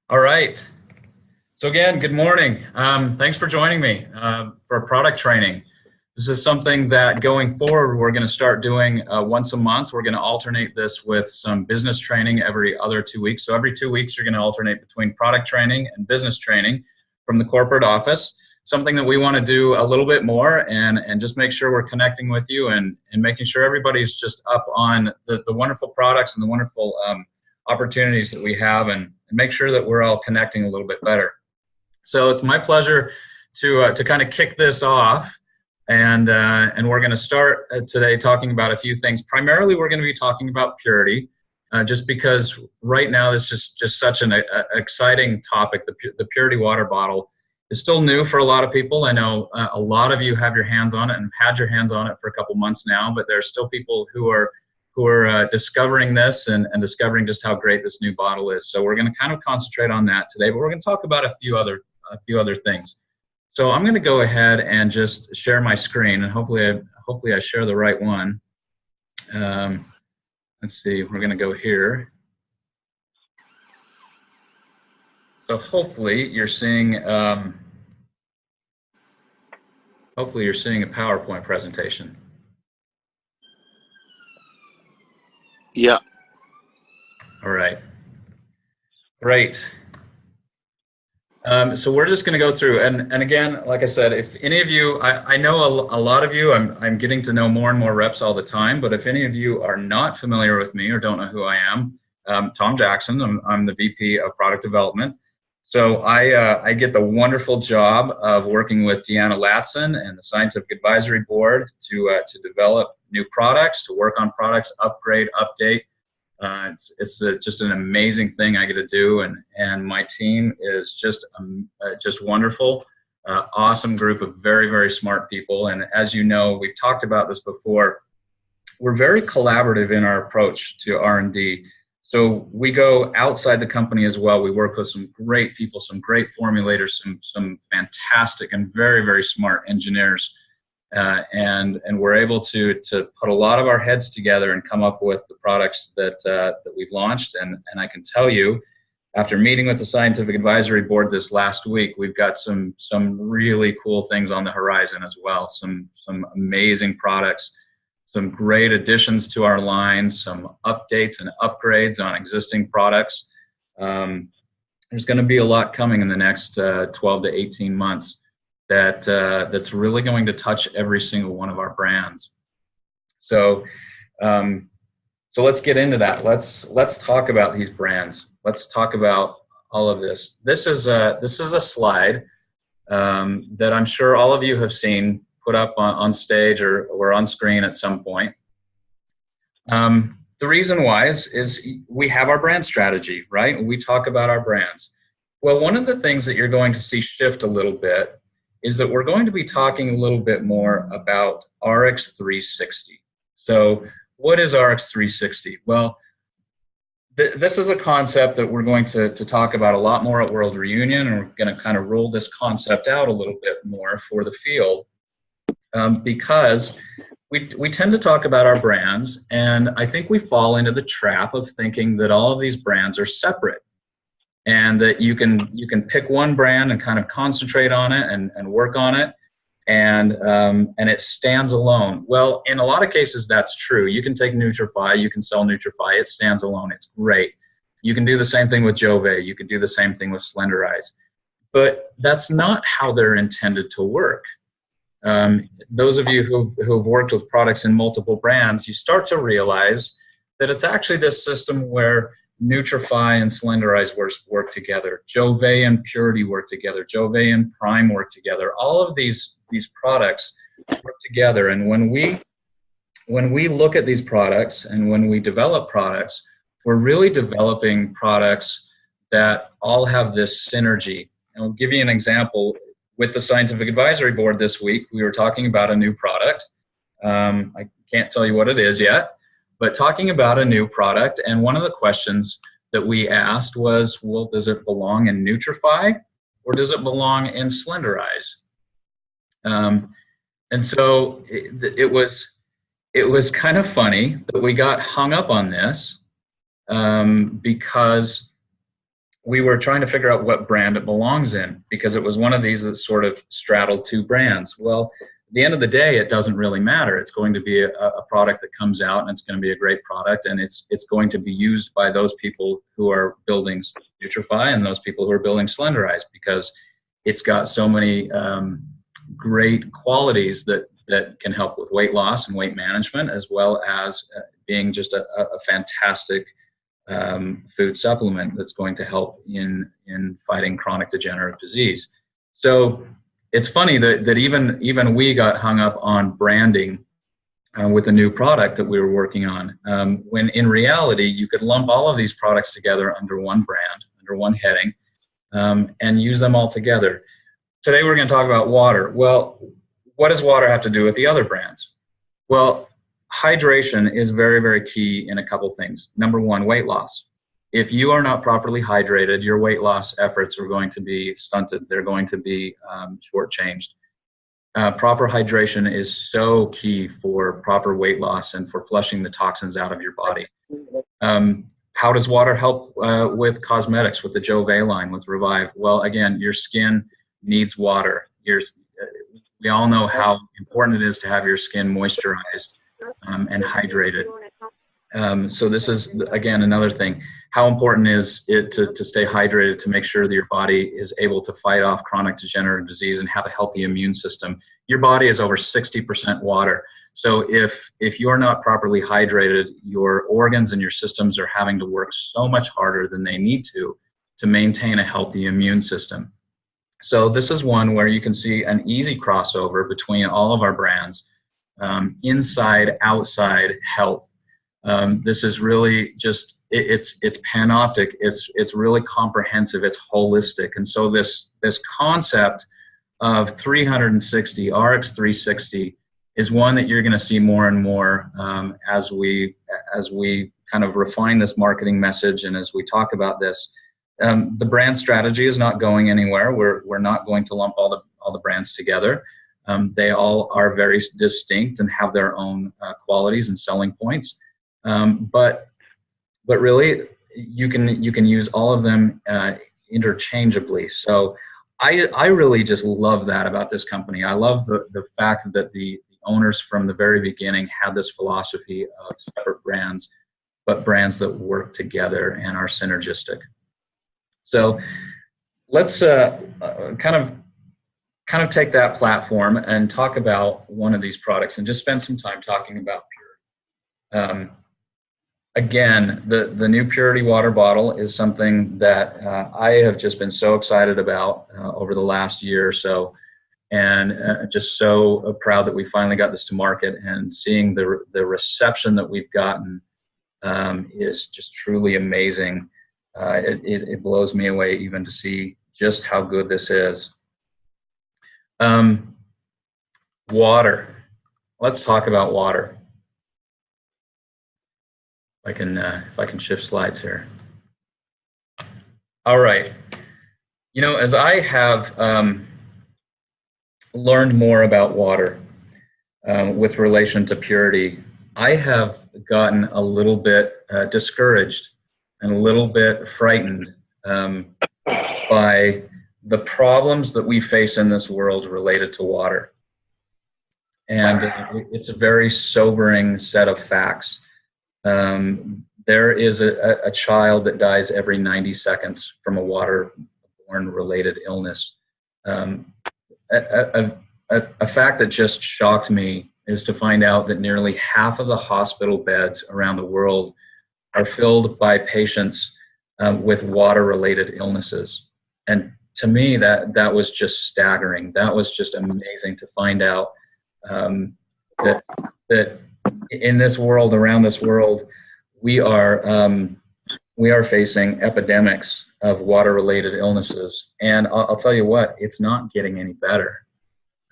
All right. So again, good morning. Thanks for joining me for product training. This is something that going forward, we're going to start doing once a month. We're going to alternate this with some business training every other 2 weeks. So every 2 weeks, you're going to alternate between product training and business training from the corporate office. Something that we want to do a little bit more and just make sure we're connecting with you and making sure everybody's just up on the wonderful products and the wonderful opportunities that we have and make sure that we're all connecting a little bit better. So it's my pleasure to kind of kick this off, and we're going to start today talking about a few things. Primarily, we're going to be talking about Puritii, just because right now it's just such an exciting topic. The Puritii water bottle is still new for a lot of people. I know a lot of you have your hands on it and had your hands on it for a couple months now, but there's still people who are discovering this and discovering just how great this new bottle is. So we're going to kind of concentrate on that today, but we're going to talk about a few other things. So I'm going to go ahead and just share my screen, and hopefully I share the right one. Let's see, we're going to go here. So hopefully you're seeing a PowerPoint presentation. Yeah. All right. Great. So we're just going to go through, and again, like I said, if any of you, I know a lot of you, I'm getting to know more and more reps all the time, but if any of you are not familiar with me or don't know who I am, Tom Jackson, I'm the VP of Product Development. So I get the wonderful job of working with Deanna Latson and the Scientific Advisory Board to develop new products, to work on products, upgrade, update. It's just an amazing thing I get to do, and my team is just wonderful, awesome group of very, very smart people. And as you know, we've talked about this before. We're very collaborative in our approach to R&D. So we go outside the company as well. We work with some great people, some great formulators, some fantastic and very, very smart engineers. And we're able to put a lot of our heads together and come up with the products that we've launched. And I can tell you, after meeting with the Scientific Advisory Board this last week, we've got some really cool things on the horizon as well. Some amazing products, some great additions to our lines, some updates and upgrades on existing products. There's going to be a lot coming in the next 12 to 18 months. That's really going to touch every single one of our brands. So let's get into that. Let's talk about these brands. Let's talk about all of this. This is a slide that I'm sure all of you have seen put up on stage or on screen at some point. The reason why is we have our brand strategy, right? We talk about our brands. Well, one of the things that you're going to see shift a little bit is that we're going to be talking a little bit more about ARIIX 360. So what is ARIIX 360? Well, this is a concept that we're going to talk about a lot more at World Reunion, and we're going to kind of roll this concept out a little bit more for the field, because we tend to talk about our brands, and I think we fall into the trap of thinking that all of these brands are separate, and that you can pick one brand and kind of concentrate on it and work on it, and it stands alone. Well, in a lot of cases, that's true. You can take Nutrify, you can sell Nutrify, it stands alone, it's great. You can do the same thing with Jove, you could do the same thing with Slenderize. But that's not how they're intended to work. Those of you who've worked with products in multiple brands, you start to realize that it's actually this system where Nutrify and Slenderize work together. Jove and Puritii work together. Jove and Prime work together. All of these products work together. And when we look at these products and when we develop products, we're really developing products that all have this synergy. And I'll give you an example. With the Scientific Advisory Board this week, we were talking about a new product. I can't tell you what it is yet, but talking about a new product, and one of the questions that we asked was, well, does it belong in Nutrify or does it belong in Slenderize? And so it was kind of funny that we got hung up on this, because we were trying to figure out what brand it belongs in, because it was one of these that sort of straddled two brands. Well, at the end of the day, it doesn't really matter. It's going to be a product that comes out, and it's going to be a great product, and it's going to be used by those people who are building Puritii and those people who are building Slenderize, because it's got so many great qualities that can help with weight loss and weight management, as well as being just a fantastic food supplement that's going to help in fighting chronic degenerative disease. So it's funny that even we got hung up on branding with a new product that we were working on, when in reality you could lump all of these products together under one brand, under one heading, and use them all together. Today we're going to talk about water. Well, what does water have to do with the other brands? Well, hydration is very, very key in a couple things. Number one, weight loss. If you are not properly hydrated, your weight loss efforts are going to be stunted. They're going to be shortchanged. Proper hydration is so key for proper weight loss and for flushing the toxins out of your body. How does water help with cosmetics, with the Jove line, with Revive? Well, again, your skin needs water. We all know how important it is to have your skin moisturized and hydrated. So this is, again, another thing. How important is it to stay hydrated, to make sure that your body is able to fight off chronic degenerative disease and have a healthy immune system? Your body is over 60% water. So if you're not properly hydrated, your organs and your systems are having to work so much harder than they need to maintain a healthy immune system. So this is one where you can see an easy crossover between all of our brands, inside, outside health. This is really just, it's panoptic, it's really comprehensive, it's holistic. And so this concept of 360, ARIIX 360, is one that you're going to see more and more as we kind of refine this marketing message and as we talk about this. The brand strategy is not going anywhere. We're not going to lump all the brands together. They all are very distinct and have their own qualities and selling points. But really, you can use all of them interchangeably. So I really just love that about this company. I love the fact that the owners from the very beginning had this philosophy of separate brands, but brands that work together and are synergistic. So let's kind of take that platform and talk about one of these products and just spend some time talking about Puritii. Again, the new Puritii water bottle is something that I have just been so excited about over the last year or so, and just so proud that we finally got this to market, and seeing the reception that we've gotten is just truly amazing. It blows me away even to see just how good this is. Water. Let's talk about water. If I can shift slides here. All right. You know, as I have learned more about water with relation to Puritii, I have gotten a little bit discouraged and a little bit frightened by the problems that we face in this world related to water. And it's a very sobering set of facts. There is a child that dies every 90 seconds from a waterborne related illness. A fact that just shocked me is to find out that nearly half of the hospital beds around the world are filled by patients with water-related illnesses. And to me, that was just staggering. That was just amazing to find out that in this world, around this world, we are facing epidemics of water-related illnesses. And I'll tell you what, it's not getting any better.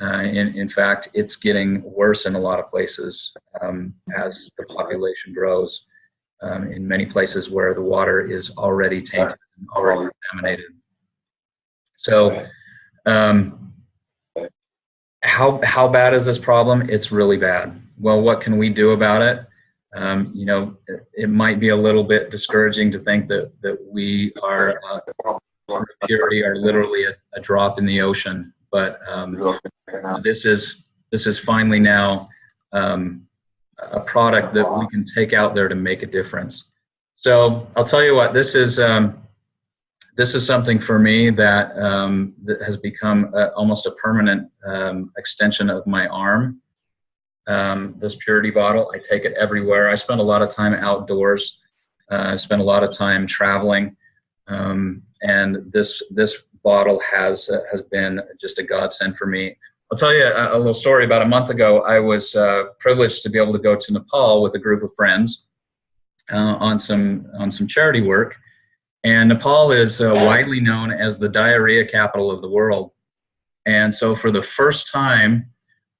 In fact, it's getting worse in a lot of places as the population grows. In many places where the water is already tainted and already contaminated. So how bad is this problem? It's really bad. Well, what can we do about it? You know, it might be a little bit discouraging to think that we are Purity are literally a drop in the ocean, but this is finally now a product that we can take out there to make a difference. So I'll tell you what, this is something for me that that has become almost a permanent extension of my arm. This Purity bottle, I take it everywhere. I spend a lot of time outdoors. I spend a lot of time traveling, and this bottle has been just a godsend for me. I'll tell you a little story. About a month ago, I was privileged to be able to go to Nepal with a group of friends on some charity work. And Nepal is widely known as the diarrhea capital of the world. And so for the first time,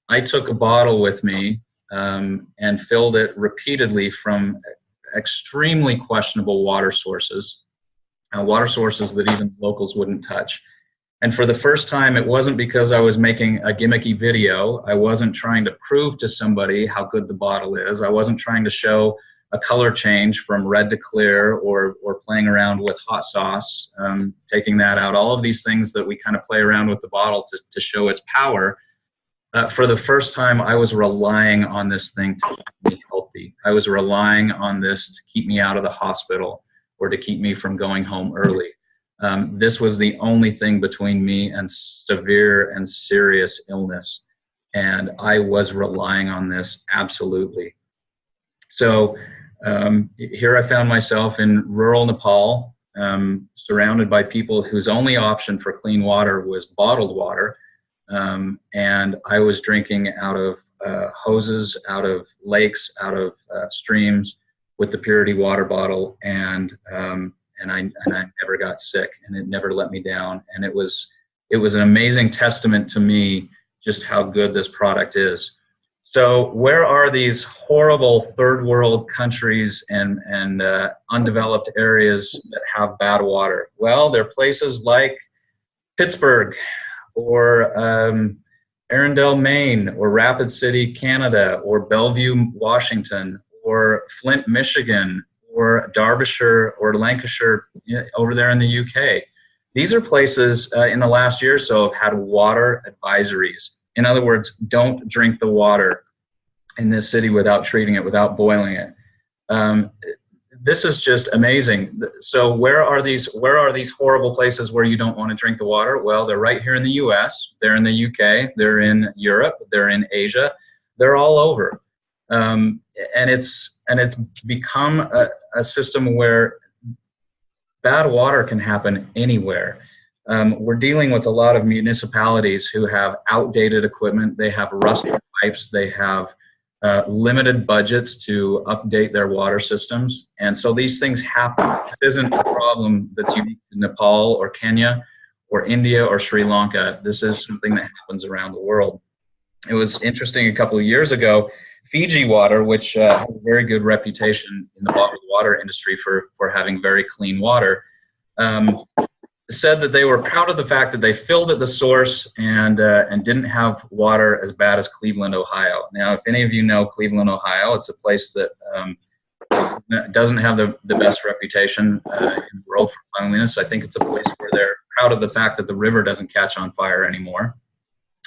I took a bottle with me and filled it repeatedly from extremely questionable water sources that even locals wouldn't touch. And for the first time, it wasn't because I was making a gimmicky video. I wasn't trying to prove to somebody how good the bottle is. I wasn't trying to show a color change from red to clear, or playing around with hot sauce, taking that out. All of these things that we kind of play around with the bottle to show its power. For the first time, I was relying on this thing to keep me healthy. I was relying on this to keep me out of the hospital or to keep me from going home early. This was the only thing between me and severe and serious illness. And I was relying on this absolutely. So here I found myself in rural Nepal, surrounded by people whose only option for clean water was bottled water. And I was drinking out of hoses, out of lakes, out of streams with the Purity water bottle, and I never got sick, and it never let me down. And it was an amazing testament to me just how good this product is. So where are these horrible third world countries and undeveloped areas that have bad water? Well, they're places like Pittsburgh, or Arundel, Maine, or Rapid City, Canada, or Bellevue, Washington, or Flint, Michigan, or Derbyshire, or Lancashire, over there in the UK. These are places in the last year or so have had water advisories. In other words, don't drink the water in this city without treating it, without boiling it. This is just amazing. So where are these horrible places where you don't want to drink the water? Well, they're right here in the US, they're in the UK, they're in Europe, they're in Asia, they're all over. And it's become a system where bad water can happen anywhere. We're dealing with a lot of municipalities who have outdated equipment, they have rusty pipes, they have limited budgets to update their water systems. And so these things happen. This isn't a problem that's unique to Nepal or Kenya or India or Sri Lanka. This is something that happens around the world. It was interesting, a couple of years ago, Fiji water, which has a very good reputation in the bottled water industry for having very clean water, said that they were proud of the fact that they filled at the source and didn't have water as bad as Cleveland, Ohio. Now, if any of you know Cleveland, Ohio, it's a place that doesn't have the best reputation in the world for cleanliness. I think it's a place where they're proud of the fact that the river doesn't catch on fire anymore.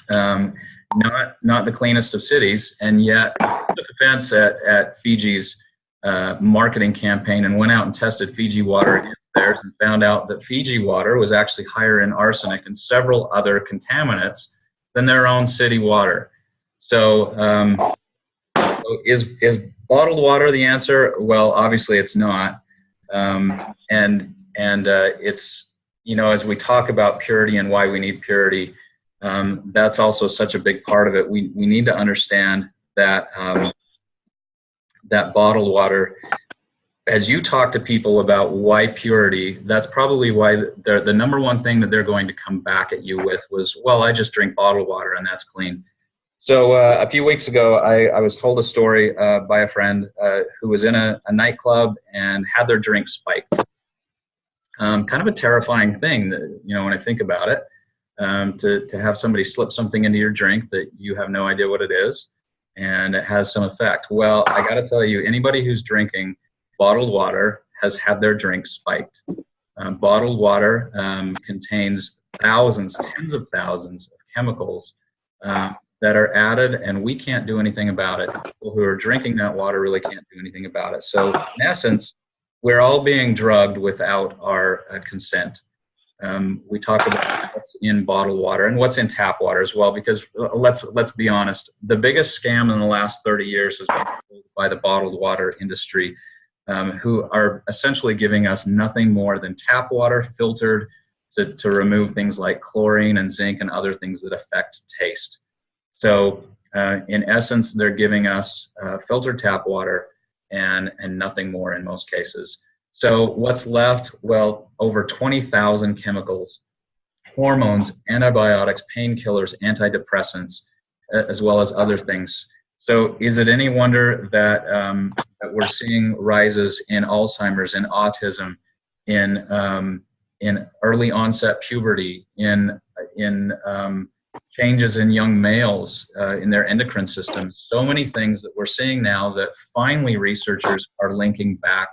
Not the cleanest of cities, and yet took offense at Fiji's marketing campaign and went out and tested Fiji water against theirs and found out that Fiji water was actually higher in arsenic and several other contaminants than their own city water. So is bottled water the answer? Well, obviously it's not. And it's, as we talk about purity and why we need purity, that's also such a big part of it. We need to understand that that bottled water, as you talk to people about why purity, that's probably why the number one thing that they're going to come back at you with was, well, I just drink bottled water and that's clean. So a few weeks ago, I was told a story by a friend who was in a nightclub and had their drink spiked. Kind of a terrifying thing, when I think about it, to have somebody slip something into your drink that you have no idea what it is. and it has some effect. Well, I got to tell you, anybody who's drinking bottled water has had their drink spiked. Bottled water contains thousands, tens of thousands of chemicals that are added, and we can't do anything about it. People who are drinking that water really can't do anything about it. So in essence, we're all being drugged without our consent. We talk about what's in bottled water and what's in tap water as well, because let's be honest, the biggest scam in the last 30 years has been pulled by the bottled water industry, who are essentially giving us nothing more than tap water filtered to remove things like chlorine and zinc and other things that affect taste. So in essence, they're giving us filtered tap water and nothing more in most cases. So what's left? Well, over 20,000 chemicals, hormones, antibiotics, painkillers, antidepressants, as well as other things. So is it any wonder that, that we're seeing rises in Alzheimer's, in autism, in early onset puberty, in changes in young males in their endocrine systems? So many things that we're seeing now that finally researchers are linking back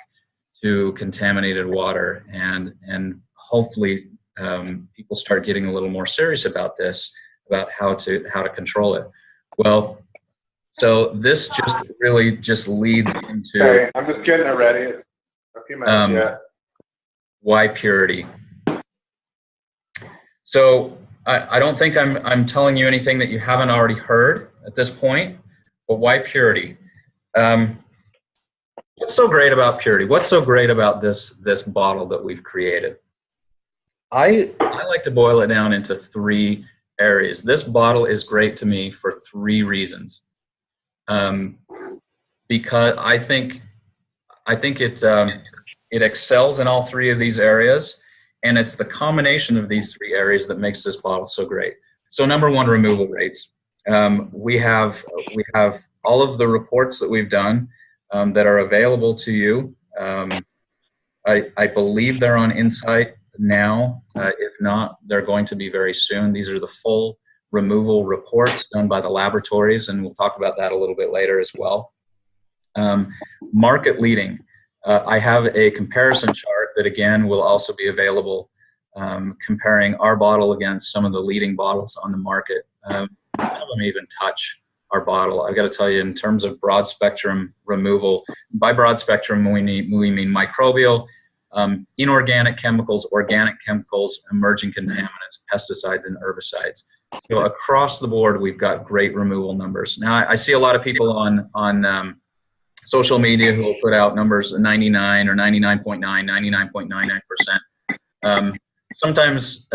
to contaminated water, and hopefully people start getting a little more serious about this, about how to control it. Well, so this just really just leads into. Okay, I'm just getting it ready. A few minutes yet. Why purity? So I don't think I'm telling you anything that you haven't already heard at this point, but why purity? What's so great about purity? What's so great about this bottle that we've created? I like to boil it down into three areas. This bottle is great to me for three reasons. Because I think it excels in all three of these areas, and it's the combination of these three areas that makes this bottle so great. So number one, removal rates. We have all of the reports that we've done that are available to you. I believe they're on Insight now. If not, they're going to be very soon. These are the full removal reports done by the laboratories, and we'll talk about that a little bit later as well. Market leading. I have a comparison chart that again will also be available, comparing our bottle against some of the leading bottles on the market. None of them even touch our bottle. I've got to tell you, in terms of broad spectrum removal, by broad spectrum we mean microbial, inorganic chemicals, organic chemicals, emerging contaminants, pesticides, and herbicides. So across the board, we've got great removal numbers. Now, I see a lot of people on social media who will put out numbers 99 or 99.9, 99.99%. Sometimes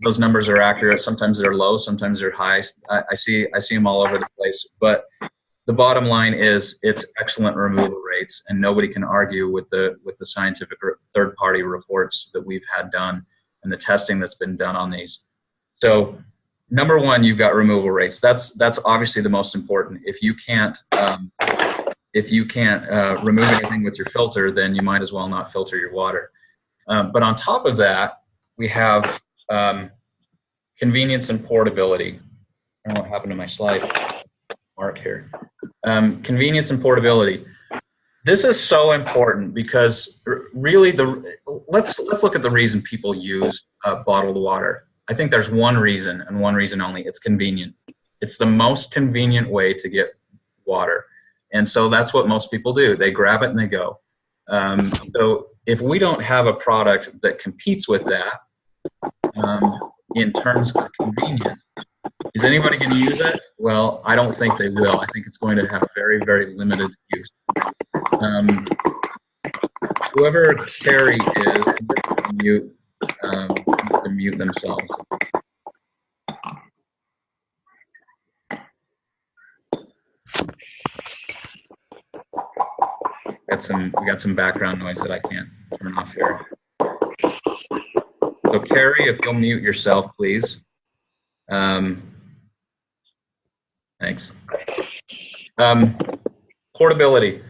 those numbers are accurate. Sometimes they're low. Sometimes they're high. I see them all over the place. But the bottom line is it's excellent removal rates, and nobody can argue with the scientific third-party reports that we've had done and the testing that's been done on these. So number one, you've got removal rates. That's obviously the most important. If you can't remove anything with your filter, then you might as well not filter your water. But on top of that, we have convenience and portability. I don't know what happened to my slide mark here. Convenience and portability. This is so important because really let's look at the reason people use bottled water. I think there's one reason and one reason only. It's convenient. It's the most convenient way to get water. And so that's what most people do. They grab it and they go. So if we don't have a product that competes with that in terms of convenience, is anybody going to use it? Well, I don't think they will. I think it's going to have very, very limited use. Whoever Carrie is, mute themselves. We got some background noise that I can't turn off here. So Carrie, if you'll mute yourself, please. Thanks. Portability.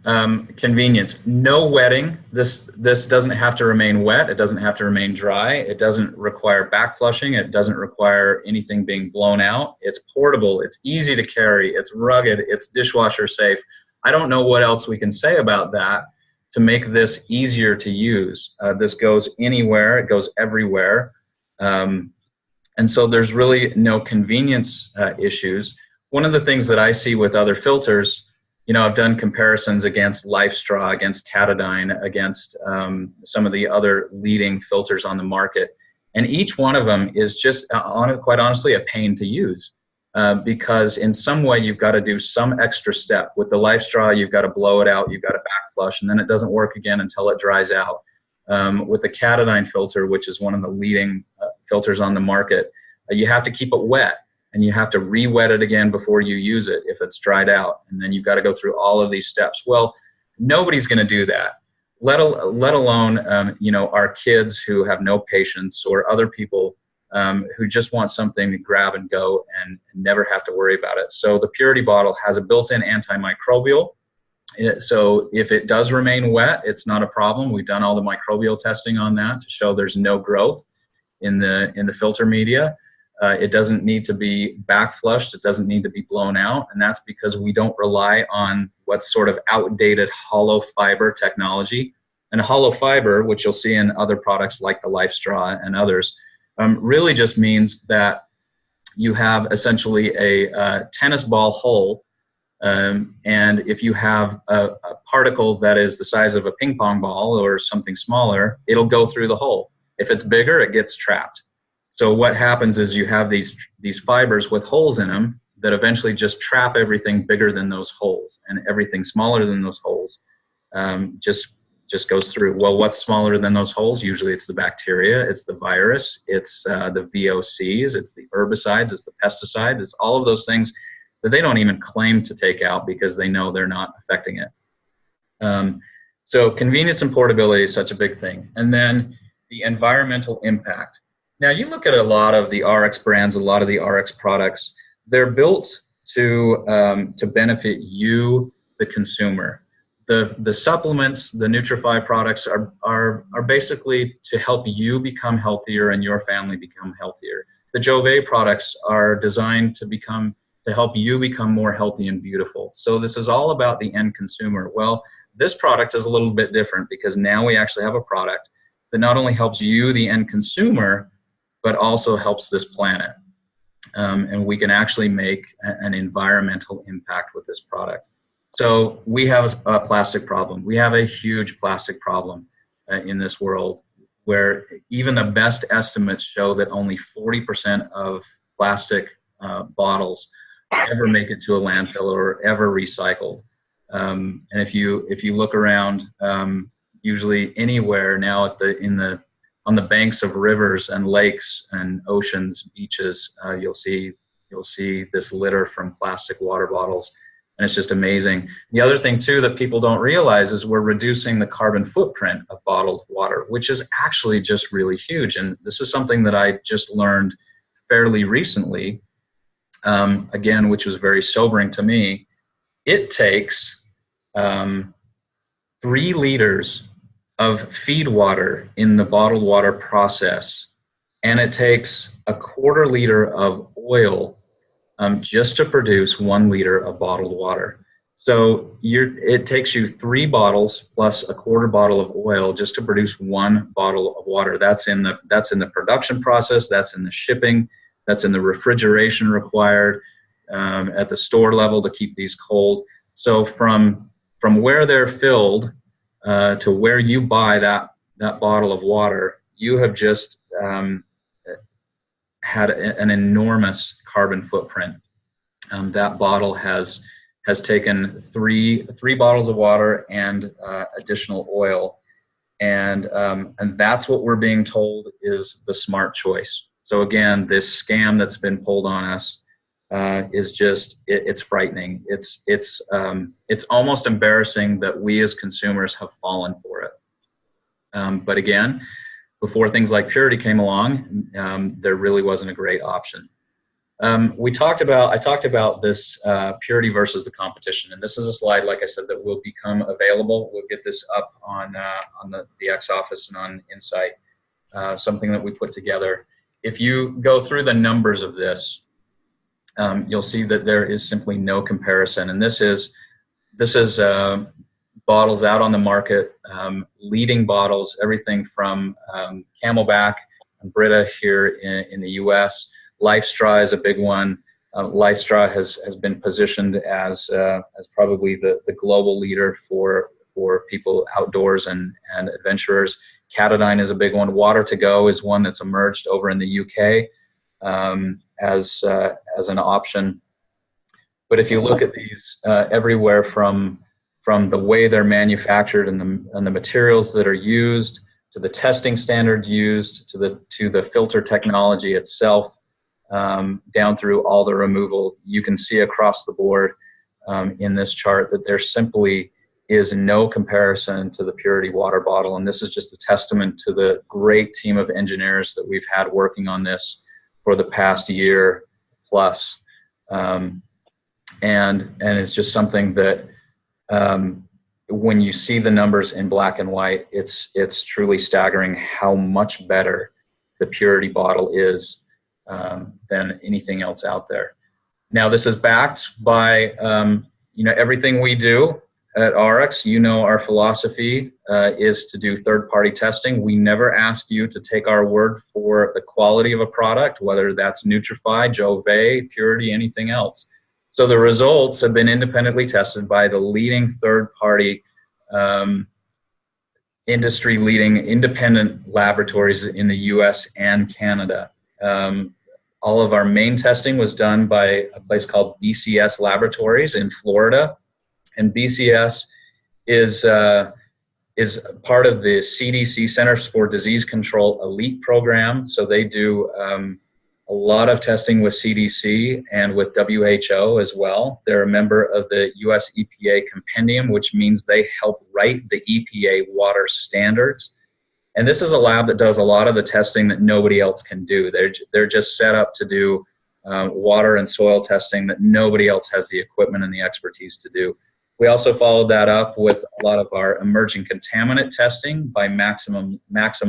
Convenience. No wetting. This doesn't have to remain wet. It doesn't have to remain dry. It doesn't require back flushing. It doesn't require anything being blown out. It's portable. It's easy to carry. It's rugged. It's dishwasher safe. I don't know what else we can say about that to make this easier to use. This goes anywhere. It goes everywhere. And so there's really no convenience issues. One of the things that I see with other filters, you know, I've done comparisons against LifeStraw, against Katadyn, against some of the other leading filters on the market. And each one of them is just, quite honestly, a pain to use because in some way you've got to do some extra step. With the LifeStraw, you've got to blow it out, you've got to back flush, and then it doesn't work again until it dries out. With the Katadyn filter, which is one of the leading filters on the market, you have to keep it wet. And you have to re-wet it again before you use it if it's dried out. And then you've got to go through all of these steps. Well, nobody's going to do that, let alone you know, our kids who have no patience, or other people who just want something to grab and go and never have to worry about it. So the Purity bottle has a built-in antimicrobial. So if it does remain wet, it's not a problem. We've done all the microbial testing on that to show there's no growth in the filter media. It doesn't need to be back flushed. It doesn't need to be blown out. And that's because we don't rely on what's sort of outdated hollow fiber technology. And hollow fiber, which you'll see in other products like the LifeStraw and others, really just means that you have essentially a tennis ball hole. And if you have a particle that is the size of a ping pong ball or something smaller, it'll go through the hole. If it's bigger, it gets trapped. So what happens is you have these fibers with holes in them that eventually just trap everything bigger than those holes, and everything smaller than those holes just goes through. Well, what's smaller than those holes? Usually it's the bacteria, it's the virus, it's the VOCs, it's the herbicides, it's the pesticides, it's all of those things that they don't even claim to take out because they know they're not affecting it. So convenience and portability is such a big thing. And then the environmental impact. Now, you look at a lot of the ARIIX brands, a lot of the ARIIX products, they're built to benefit you, the consumer. The supplements, the Nutrify products are basically to help you become healthier and your family become healthier. The Jove products are designed to help you become more healthy and beautiful. So this is all about the end consumer. Well, this product is a little bit different because now we actually have a product that not only helps you, the end consumer, but also helps this planet. And we can actually make an environmental impact with this product. So we have a plastic problem. We have a huge plastic problem in this world, where even the best estimates show that only 40% of plastic bottles ever make it to a landfill or ever recycled. And if you look around, usually anywhere now on the banks of rivers and lakes and oceans, beaches, you'll see this litter from plastic water bottles, and it's just amazing. The other thing too that people don't realize is we're reducing the carbon footprint of bottled water, which is actually just really huge. And this is something that I just learned fairly recently, again, which was very sobering to me. It takes 3 liters of feed water in the bottled water process, and it takes 1/4 liter of oil just to produce 1 liter of bottled water. So it takes you 3 bottles plus 1/4 bottle of oil just to produce 1 bottle of water. That's in the production process, that's in the shipping, that's in the refrigeration required at the store level to keep these cold. So from where they're filled to where you buy that bottle of water, you have just had an enormous carbon footprint. That bottle has taken three bottles of water and additional oil, and that's what we're being told is the smart choice. So again, this scam that's been pulled on us is just it's frightening. It's almost embarrassing that we as consumers have fallen for it. But again, before things like Purity came along, there really wasn't a great option. I talked about this purity versus the competition, and this is a slide, like I said, that will become available. We'll get this up on the X office and on Insight, something that we put together. If you go through the numbers of this, you'll see that there is simply no comparison, and this is bottles out on the market, leading bottles, everything from Camelback and Brita here in the U.S. LifeStraw is a big one. LifeStraw has been positioned as probably the global leader for people outdoors and adventurers. Katadyn is a big one. Water2Go is one that's emerged over in the UK as an option. But if you look at these everywhere from the way they're manufactured and the materials that are used, to the testing standards used, to the filter technology itself, down through all the removal, you can see across the board in this chart that there simply is no comparison to the Purity water bottle. And this is just a testament to the great team of engineers that we've had working on this for the past year plus. And it's just something that when you see the numbers in black and white, it's truly staggering how much better the Purity bottle is than anything else out there. Now, this is backed by everything we do at ARIIX. Our philosophy is to do third-party testing. We never ask you to take our word for the quality of a product, whether that's Nutrify, Jove, Purity, anything else. So the results have been independently tested by the leading third-party, industry-leading independent laboratories in the US and Canada. All of our main testing was done by a place called BCS Laboratories in Florida. And BCS is part of the CDC, Centers for Disease Control Elite program. So they do a lot of testing with CDC and with WHO as well. They're a member of the US EPA Compendium, which means they help write the EPA water standards. And this is a lab that does a lot of the testing that nobody else can do. They're just set up to do water and soil testing that nobody else has the equipment and the expertise to do. We also followed that up with a lot of our emerging contaminant testing by Maxim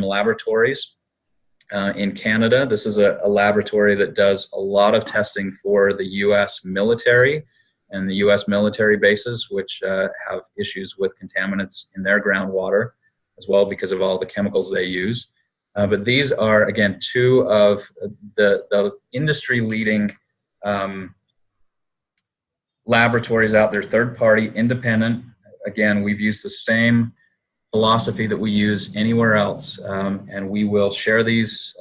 Laboratories in Canada. This is a laboratory that does a lot of testing for the US military and the US military bases, which have issues with contaminants in their groundwater as well because of all the chemicals they use. But these are, again, two of the industry-leading laboratories out there, third-party, independent. Again, we've used the same philosophy that we use anywhere else, and we will share these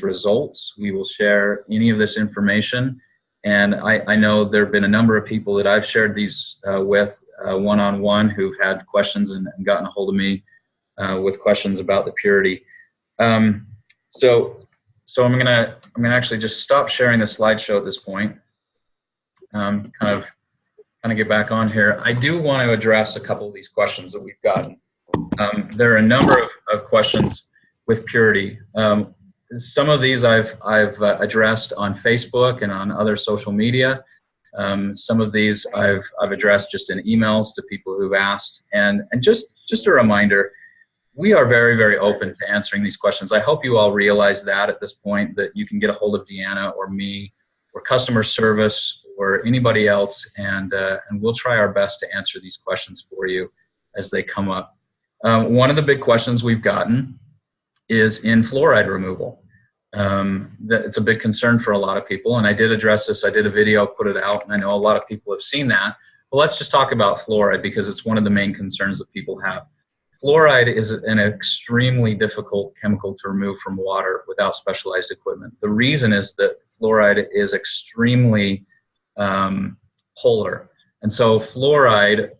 results. We will share any of this information. And I know there have been a number of people that I've shared these with one-on-one who've had questions and gotten a hold of me with questions about the Purity. So I'm gonna actually just stop sharing the slideshow at this point. Kind of get back on here. I do want to address a couple of these questions that we've gotten. There are a number of questions with Purity. Some of these I've addressed on Facebook and on other social media. Some of these I've addressed just in emails to people who've asked. And just a reminder, we are very, very open to answering these questions. I hope you all realize that at this point, that you can get a hold of Deanna or me or customer service or anybody else, and we'll try our best to answer these questions for you as they come up. One of the big questions we've gotten is in fluoride removal. It's a big concern for a lot of people, and I did address this. I did a video, put it out, and I know a lot of people have seen that. But let's just talk about fluoride because it's one of the main concerns that people have. Fluoride is an extremely difficult chemical to remove from water without specialized equipment. The reason is that fluoride is extremely polar. And so fluoride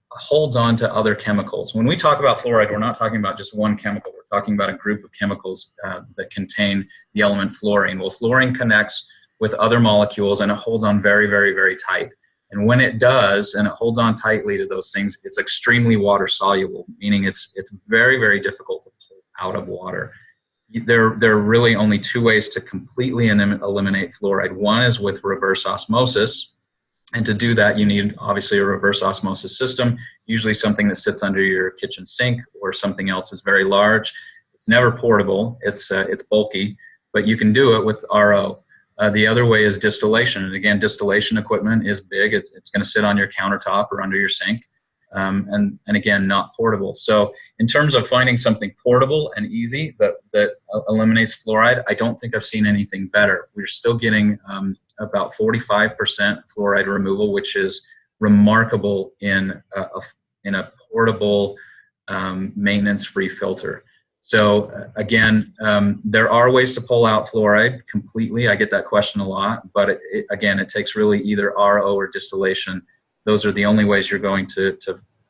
holds on to other chemicals. When we talk about fluoride, we're not talking about just one chemical. We're talking about a group of chemicals that contain the element fluorine. Well, fluorine connects with other molecules and it holds on very, very, very tight. And when it does, and it holds on tightly to those things, it's extremely water soluble, meaning it's very, very difficult to pull out of water. there are really only two ways to completely eliminate fluoride. One is with reverse osmosis. And to do that, you need obviously a reverse osmosis system, usually something that sits under your kitchen sink or something else is very large. It's never portable, it's bulky, but you can do it with RO. The other way is distillation. And again, distillation equipment is big. It's going to sit on your countertop or under your sink. And again, not portable. So in terms of finding something portable and easy that eliminates fluoride, I don't think I've seen anything better. We're still getting about 45% fluoride removal, which is remarkable in a portable maintenance-free filter. So again, there are ways to pull out fluoride completely. I get that question a lot, but again, it takes really either RO or distillation. Those are the only ways you're going to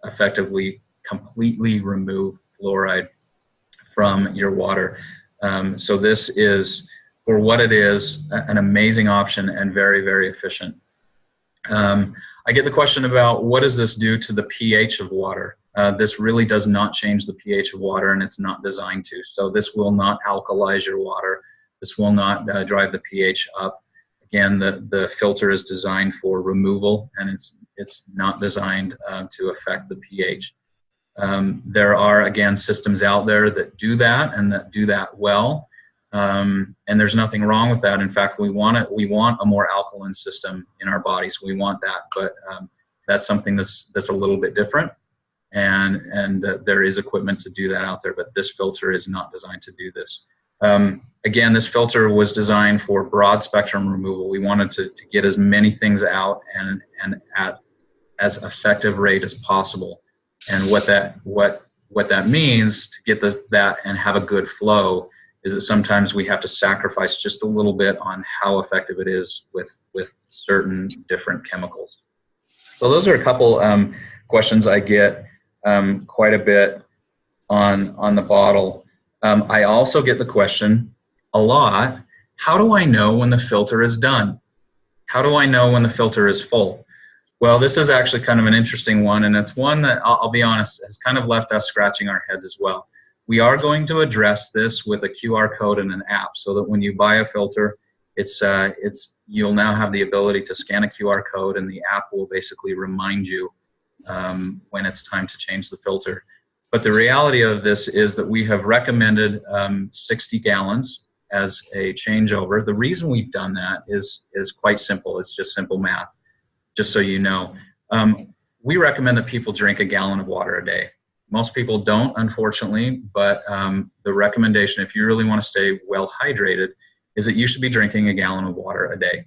effectively completely remove fluoride from your water. So this is, for what it is, an amazing option and very, very efficient. I get the question about what does this do to the pH of water? This really does not change the pH of water, and it's not designed to. So this will not alkalize your water. This will not drive the pH up. Again, the filter is designed for removal, and it's not designed to affect the pH. There are, again, systems out there that do that and that do that well. And there's nothing wrong with that. In fact, we want a more alkaline system in our bodies. We want that, but that's something that's a little bit different. And there is equipment to do that out there, but this filter is not designed to do this. Again, this filter was designed for broad spectrum removal. We wanted to get as many things out and at as effective rate as possible. And what that means to get that and have a good flow is that sometimes we have to sacrifice just a little bit on how effective it is with certain different chemicals. So those are a couple questions I get quite a bit on the bottle. I also get the question a lot, how do I know when the filter is done? How do I know when the filter is full? Well, this is actually kind of an interesting one, and it's one that, I'll be honest, has kind of left us scratching our heads as well. We are going to address this with a QR code and an app so that when you buy a filter, you'll now have the ability to scan a QR code, and the app will basically remind you when it's time to change the filter. But the reality of this is that we have recommended 60 gallons as a changeover. The reason we've done that is quite simple. It's just simple math, just so you know. We recommend that people drink a gallon of water a day. Most people don't, unfortunately, but the recommendation, if you really want to stay well hydrated, is that you should be drinking a gallon of water a day.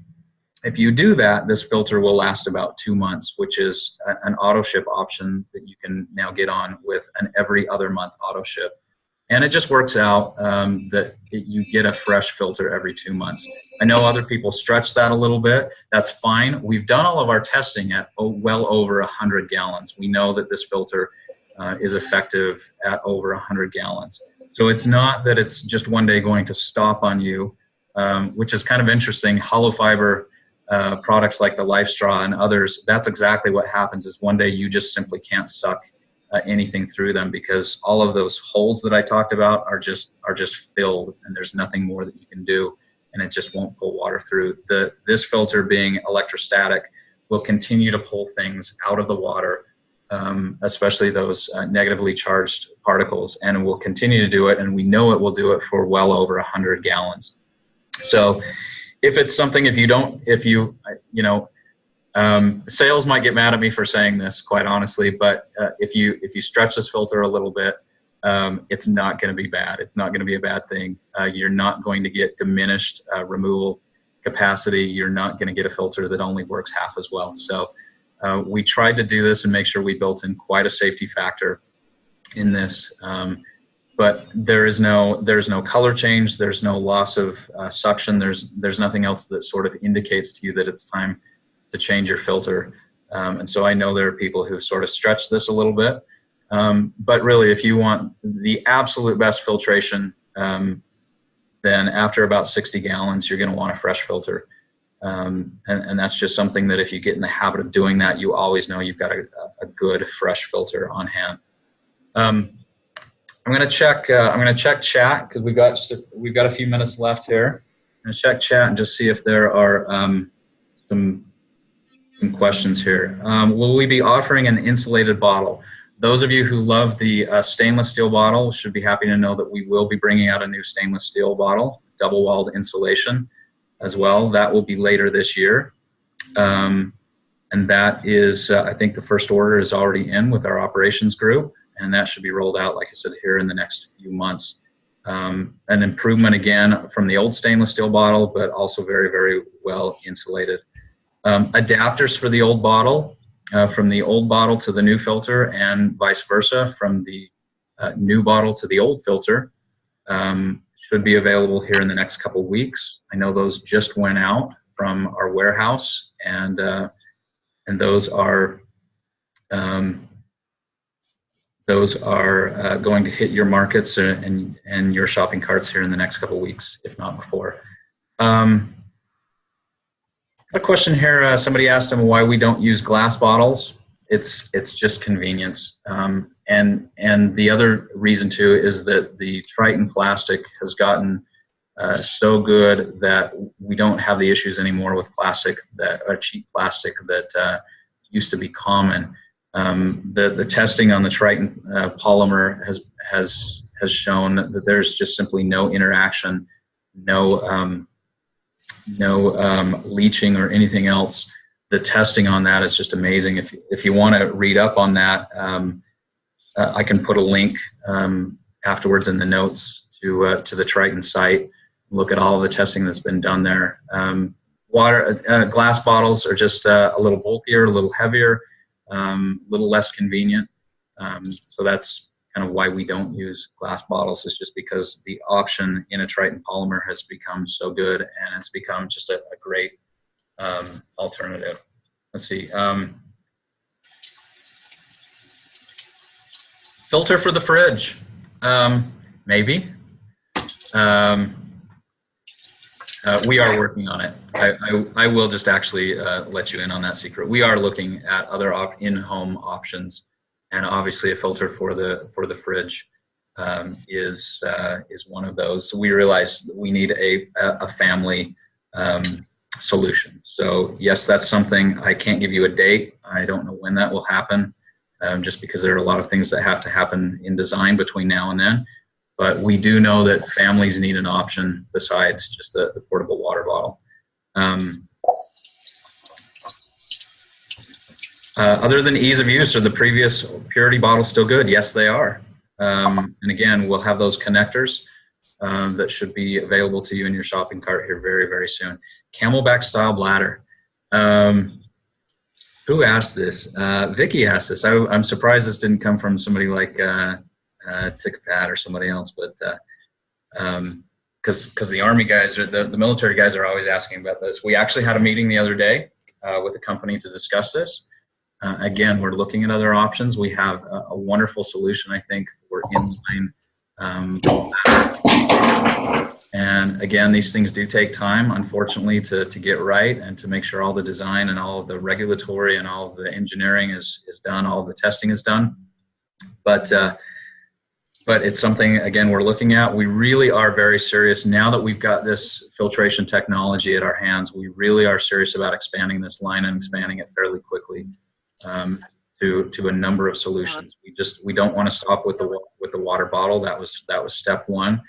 If you do that, this filter will last about 2 months, which is an auto ship option that you can now get on with an every other month auto ship. And it just works out that you get a fresh filter every 2 months. I know other people stretch that a little bit. That's fine. We've done all of our testing at well over 100 gallons. We know that this filter is effective at over 100 gallons. So it's not that it's just one day going to stop on you, which is kind of interesting. Hollow fiber products like the Life Straw and others, that's exactly what happens, is one day you just simply can't suck anything through them because all of those holes that I talked about are just filled, and there's nothing more that you can do, and it just won't pull water through. This filter, being electrostatic, will continue to pull things out of the water, especially those negatively charged particles, and it will continue to do it, and we know it will do it for well over 100 gallons. So if it's something, sales might get mad at me for saying this, quite honestly, but if you stretch this filter a little bit, it's not going to be bad. It's not going to be a bad thing. You're not going to get diminished removal capacity. You're not going to get a filter that only works half as well. So we tried to do this and make sure we built in quite a safety factor in this. But there's no color change. There's no loss of suction. There's nothing else that sort of indicates to you that it's time to change your filter. And so I know there are people who sort of stretch this a little bit. But really, if you want the absolute best filtration, then after about 60 gallons, you're going to want a fresh filter. And that's just something that if you get in the habit of doing that, you always know you've got a good fresh filter on hand. I'm gonna check. I'm gonna check chat because we've got a few minutes left here. I'm gonna check chat and just see if there are some questions here. Will we be offering an insulated bottle? Those of you who love the stainless steel bottle should be happy to know that we will be bringing out a new stainless steel bottle, double-walled insulation as well. That will be later this year. And that is, I think the first order is already in with our operations group, and that should be rolled out, like I said, here in the next few months. An improvement again from the old stainless steel bottle, but also very, very well insulated. Adapters for the old bottle, from the old bottle to the new filter, and vice versa from the new bottle to the old filter, should be available here in the next couple of weeks. I know those just went out from our warehouse, and those are going to hit your markets and your shopping carts here in the next couple of weeks, if not before. A question here, somebody asked him why we don't use glass bottles. It's just convenience. And the other reason too is that the Triton plastic has gotten so good that we don't have the issues anymore with plastic that are cheap plastic that used to be common. The testing on the Triton polymer has shown that there's just simply no interaction, no leaching or anything else. The testing on that is just amazing. If you want to read up on that, I can put a link afterwards in the notes to the Triton site. Look at all of the testing that's been done there. Glass bottles are just a little bulkier, a little heavier, a little less convenient. So that's kind of why we don't use glass bottles, is just because the option in a Triton polymer has become so good, and it's become just a great alternative. Let's see. Filter for the fridge, maybe. We are working on it. I will just actually let you in on that secret. We are looking at other in-home options, and obviously a filter for the fridge is one of those. So we realize that we need a family solution. So yes, that's something. I can't give you a date. I don't know when that will happen, just because there are a lot of things that have to happen in design between now and then. But we do know that families need an option besides just the portable water bottle. Other than ease of use, are the previous Puritii bottles still good? Yes, they are. And again, we'll have those connectors that should be available to you in your shopping cart here very, very soon. Camelback style bladder. Who asked this? Vicky asked this. I'm surprised this didn't come from somebody like Tickpat or somebody else, but because the Army guys, or the military guys, are always asking about this. We actually had a meeting the other day with a company to discuss this. Again, we're looking at other options. We have a wonderful solution, I think, for inline. And again, these things do take time, unfortunately, to get right and to make sure all the design and all of the regulatory and all of the engineering is done, all of the testing is done. But it's something, again, we're looking at. We really are very serious. Now that we've got this filtration technology at our hands, we really are serious about expanding this line and expanding it fairly quickly to a number of solutions. We don't want to stop with the water bottle. That was step one.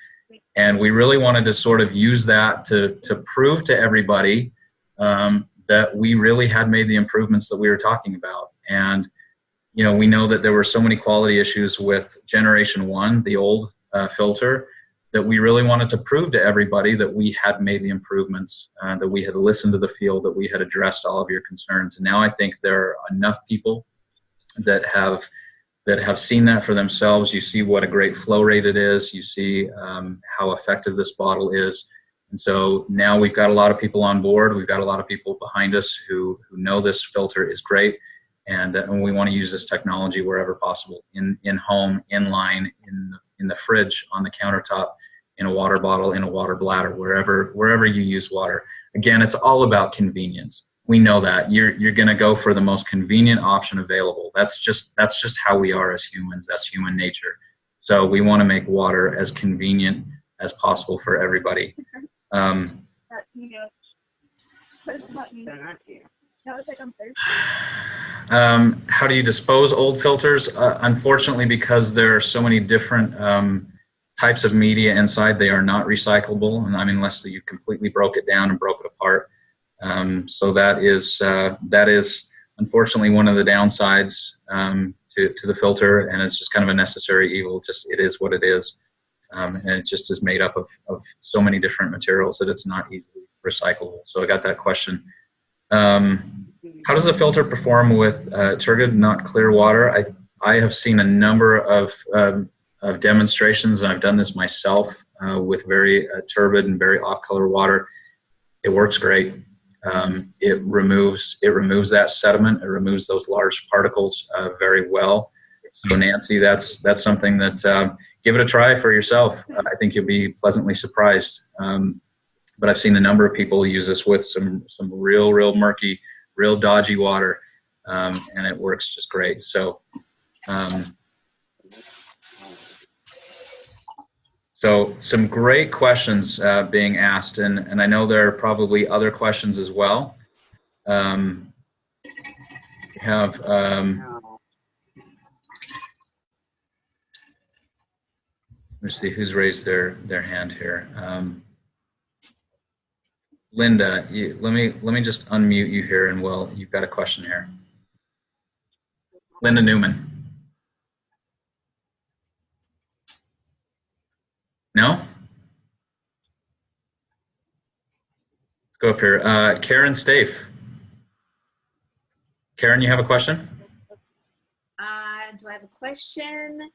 And we really wanted to sort of use that to prove to everybody that we really had made the improvements that we were talking about. And you know, we know that there were so many quality issues with Generation 1, the old filter, that we really wanted to prove to everybody that we had made the improvements, that we had listened to the field, that we had addressed all of your concerns. And now I think there are enough people that have seen that for themselves. You see what a great flow rate it is. You see how effective this bottle is. And so now we've got a lot of people on board. We've got a lot of people behind us who know this filter is great. And we want to use this technology wherever possible, in home, in line, in the fridge, on the countertop, in a water bottle, in a water bladder, wherever you use water. Again, it's all about convenience. We know that you're going to go for the most convenient option available. That's just how we are as humans. That's human nature. So we want to make water as convenient as possible for everybody. How do you dispose old filters? Unfortunately, because there are so many different types of media inside, they are not recyclable. And I mean, unless you completely broke it down and broke it apart. So that is unfortunately one of the downsides to the filter, and it's just kind of a necessary evil. Just it is what it is, and it just is made up of so many different materials that it's not easily recyclable. So I got that question. How does the filter perform with turgid, not clear water? I have seen a number of demonstrations, and I've done this myself with very turbid and very off-color water. It works great. It removes that sediment. It removes those large particles very well. So Nancy, that's something that give it a try for yourself. I think you'll be pleasantly surprised. But I've seen a number of people use this with some real murky, real dodgy water, and it works just great. So, so some great questions being asked, and I know there are probably other questions as well. We have let's see who's raised their hand here. Linda, let me just unmute you here, and you've got a question here. Linda Newman. No? Let's go up here. Karen Stafe. Karen, you have a question? Do I have a question?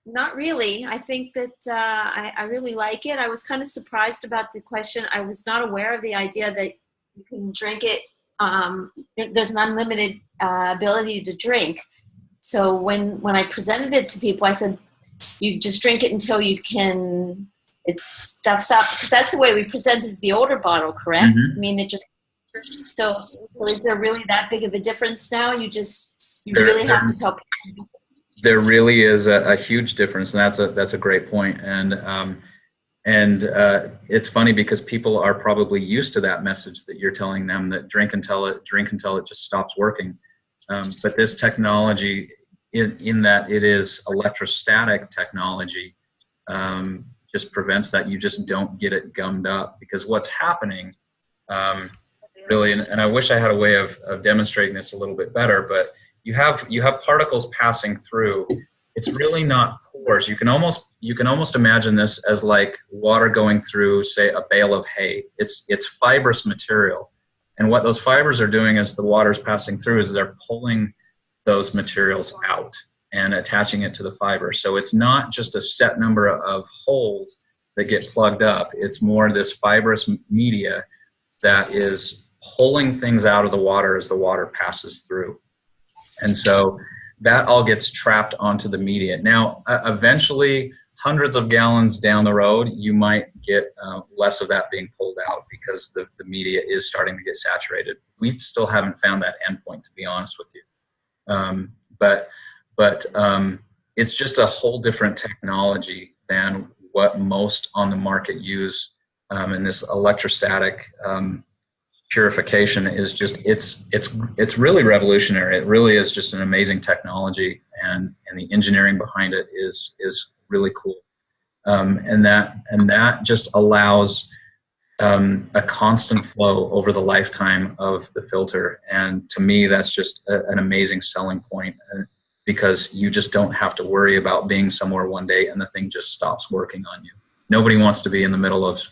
Not really. I think that I really like it. I was kind of surprised about the question. I was not aware of the idea that you can drink it. There's an unlimited ability to drink. So when I presented it to people, I said, you just drink it until you can, it stuffs up. Because that's the way we presented the older bottle, correct? Mm-hmm. I mean, it just, so is there really that big of a difference now? You really have to tell people. There really is a huge difference, and that's a great point. And it's funny because people are probably used to that message that you're telling them, that drink until it just stops working. But this technology, in that it is electrostatic technology, just prevents that. You just don't get it gummed up, because what's happening really, and I wish I had a way of demonstrating this a little bit better, but you have particles passing through. It's really not pores. You can almost imagine this as like water going through, say, a bale of hay. It's fibrous material, and what those fibers are doing as the water's passing through is they're pulling those materials out and attaching it to the fiber. So it's not just a set number of holes that get plugged up. It's more this fibrous media that is pulling things out of the water as the water passes through. And so that all gets trapped onto the media. Now, eventually, hundreds of gallons down the road, you might get less of that being pulled out because the media is starting to get saturated. We still haven't found that endpoint, to be honest with you. But it's just a whole different technology than what most on the market use. And this electrostatic purification is just, it's really revolutionary. It really is just an amazing technology, and the engineering behind it is really cool. And that just allows a constant flow over the lifetime of the filter. And to me, that's just an amazing selling point, because you just don't have to worry about being somewhere one day and the thing just stops working on you. Nobody wants to be in the middle of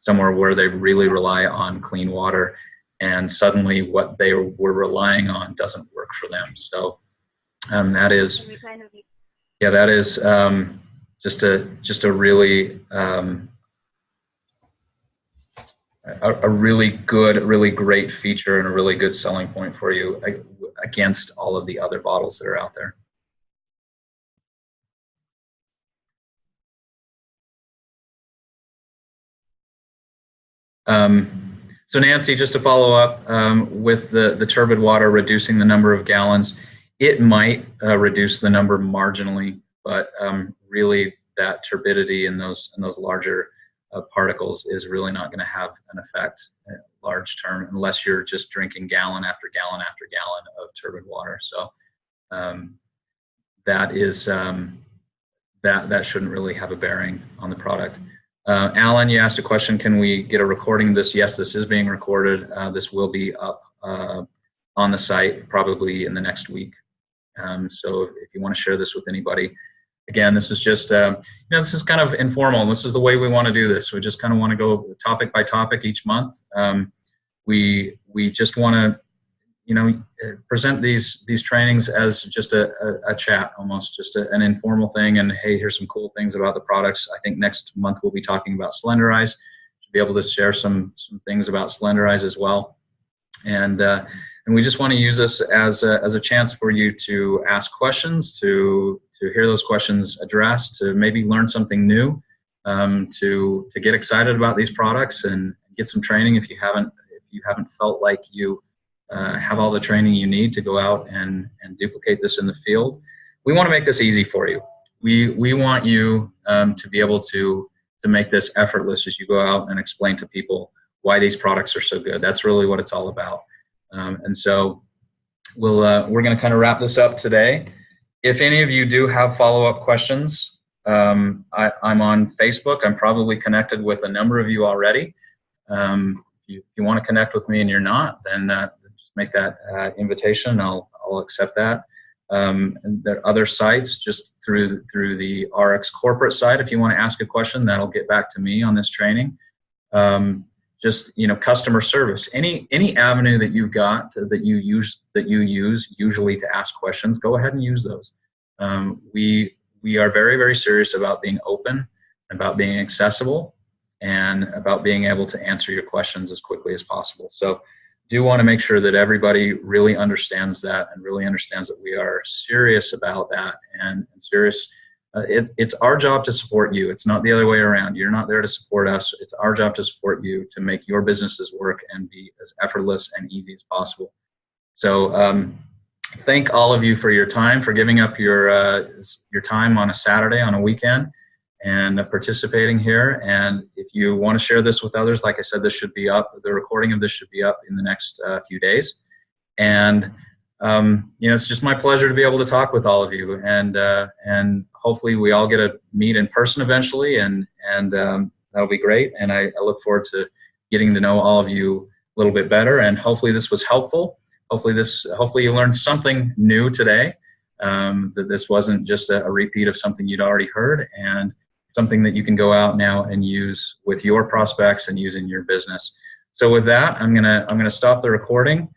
somewhere where they really rely on clean water, and suddenly what they were relying on doesn't work for them. So that is, yeah, that is just a really a really good, really great feature, and a really good selling point for you against all of the other bottles that are out there. So Nancy, just to follow up with the turbid water reducing the number of gallons, it might reduce the number marginally. but really that turbidity in those larger particles is really not going to have an effect large term unless you're just drinking gallon after gallon after gallon of turbid water. So that is that shouldn't really have a bearing on the product. Alan, you asked a question, can we get a recording of this? Yes, this is being recorded. This will be up on the site probably in the next week. So if you want to share this with anybody, again, this is just, this is kind of informal. This is the way we want to do this. We just kind of want to go topic by topic each month. We just want to, present these trainings as just a chat, almost just an informal thing. And hey, here's some cool things about the products. I think next month we'll be talking about Slenderize. To be able to share some things about Slenderize as well. And we just want to use this as a chance for you to ask questions, to hear those questions addressed, to maybe learn something new, to get excited about these products and get some training if you haven't felt like you have all the training you need to go out and duplicate this in the field. We want to make this easy for you. We want you to be able to make this effortless as you go out and explain to people why these products are so good. That's really what it's all about. And so we're going to kind of wrap this up today. If any of you do have follow-up questions, I'm on Facebook. I'm probably connected with a number of you already. If you want to connect with me and you're not, then just make that invitation. I'll accept that. And there are other sites just through the ARIIX corporate site. If you want to ask a question, that'll get back to me on this training. Just customer service, any avenue that you've got that you use usually to ask questions, go ahead and use those. We are very, very serious about being open, about being accessible, and about being able to answer your questions as quickly as possible. So do want to make sure that everybody really understands that and really understands that we are serious about that and serious. It's our job to support you. It's not the other way around. You're not there to support us. It's our job to support you to make your businesses work and be as effortless and easy as possible. So thank all of you for your time, for giving up your time on a Saturday, on a weekend, and participating here. And if you want to share this with others, like I said, this should be up. The recording of this should be up in the next few days. And it's just my pleasure to be able to talk with all of you, and hopefully we all get to meet in person eventually, and that'll be great. And I look forward to getting to know all of you a little bit better. And hopefully this was helpful. Hopefully you learned something new today. That this wasn't just a repeat of something you'd already heard, and something that you can go out now and use with your prospects and use in your business. So with that, I'm gonna stop the recording.